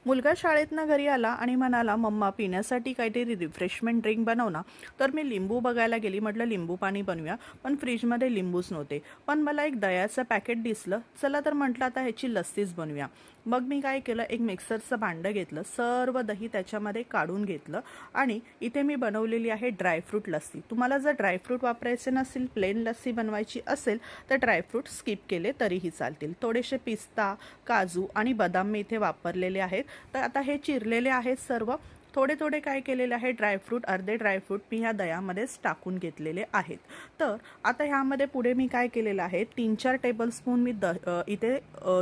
मुलगा शाळेतनं घरी आला आणि म्हणाला, मम्मा पिण्यासाठी काहीतरी रिफ्रेशमेंट ड्रिंक बनव ना. तर मी लिंबू बघायला गेली. म्हटलं लिंबू पाणी बनवूया, पण फ्रीजमध्ये लिंबूच नव्हते. पण मला एक दह्याचं पॅकेट दिसलं. चला तर म्हटलं आता ह्याची लस्सीच बनवूया. मग मी काय केलं, एक मिक्सरचं भांडं घेतलं, सर्व दही त्याच्यामध्ये काढून घेतलं आणि इथे मी बनवलेली आहे ड्रायफ्रूट लस्सी. तुम्हाला जर ड्रायफ्रूट वापरायचे नसेल, प्लेन लस्सी बनवायची असेल तर ड्रायफ्रूट स्किप केले तरीही चालतील. थोडेसे पिस्ता, काजू आणि बदाम मी इथे वापरलेले आहेत. तर आता हे चिरलेले आहेत सर्व. थोडे थोडे काय केलेले आहे, ड्रायफ्रूट, अर्धे ड्रायफ्रूट मी ह्या दह्यामध्येच टाकून घेतलेले आहेत. तर आता ह्यामध्ये पुढे मी काय केलेलं आहे, 3-4 टेबलस्पून मी इथे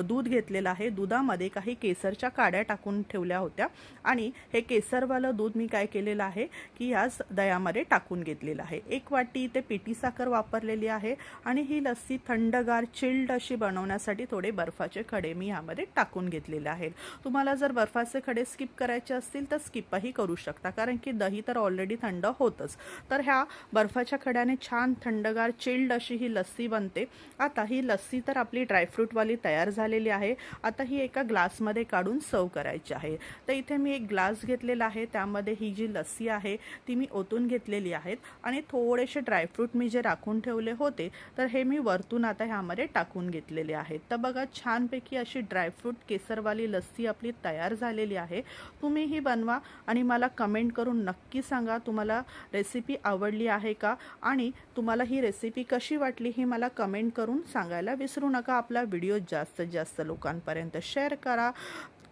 दूध घेतलेलं आहे. दुधामध्ये काही केसरच्या काड्या टाकून ठेवल्या होत्या आणि हे केसरवालं दूध मी काय केलेलं आहे की ह्याच दह्यामध्ये टाकून घेतलेलं आहे. 1 वाटी इथे पिठी साखर वापरलेली आहे आणि ही लस्सी थंडगार चिल्ड अशी बनवण्यासाठी थोडे बर्फाचे खडे मी ह्यामध्ये टाकून घेतलेले आहेत. तुम्हाला जर बर्फाचे खडे स्किप करायचे असतील तर स्किपही करू शकता, कारण की दही तर ऑलरेडी थंड होतच. तर ह्या बर्फाच्या खड्याने छान थंडगार चिल्ड अशी ही लस्सी बनते. आता ही लस्सी तर आपली ड्रायफ्रूटवाली तयार झालेली आहे. आता ही एका ग्लासमध्ये काढून सर्व करायची आहे. तर इथे मी एक ग्लास घेतलेला आहे, त्यामध्ये ही जी लस्सी आहे ती मी ओतून घेतलेली आहेत आणि थोडेसे ड्रायफ्रूट मी जे राखून ठेवले होते तर हे मी वरतून आता ह्यामध्ये टाकून घेतलेले आहेत. तर बघा छानपैकी अशी ड्रायफ्रूट केसरवाली लस्सी आपली तयार झालेली आहे. तुम्हीही बनवा आणि मला कमेंट करून नक्की सांगा तुम्हाला रेसिपी आवडली आहे का, आणि तुम्हाला ही रेसिपी कशी वाटली ही मला कमेंट करून सांगायला विसरू नका. आपला व्हिडिओ जास्तीत जास्त लोकांपर्यंत शेअर करा,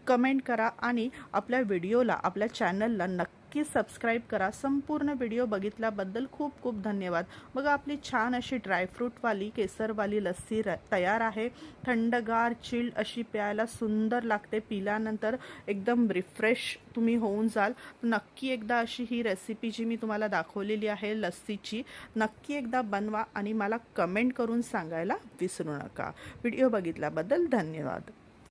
कमेंट करा आणि आपल्या व्हिडिओला, आपल्या चॅनलला नक्की सबस्क्राईब करा. संपूर्ण व्हिडिओ बघितल्याबद्दल खूप खूप धन्यवाद. बघा आपली छान अशी ड्रायफ्रूटवाली केसरवाली लस्सी तयार आहे. थंडगार चिल्ड अशी प्यायला सुंदर लागते. पिल्यानंतर एकदम रिफ्रेश तुम्ही होऊन जाल. नक्की एकदा अशी ही रेसिपी जी मी तुम्हाला दाखवलेली आहे लस्सीची, नक्की एकदा बनवा आणि मला कमेंट करून सांगायला विसरू नका. व्हिडिओ बघितल्याबद्दल धन्यवाद.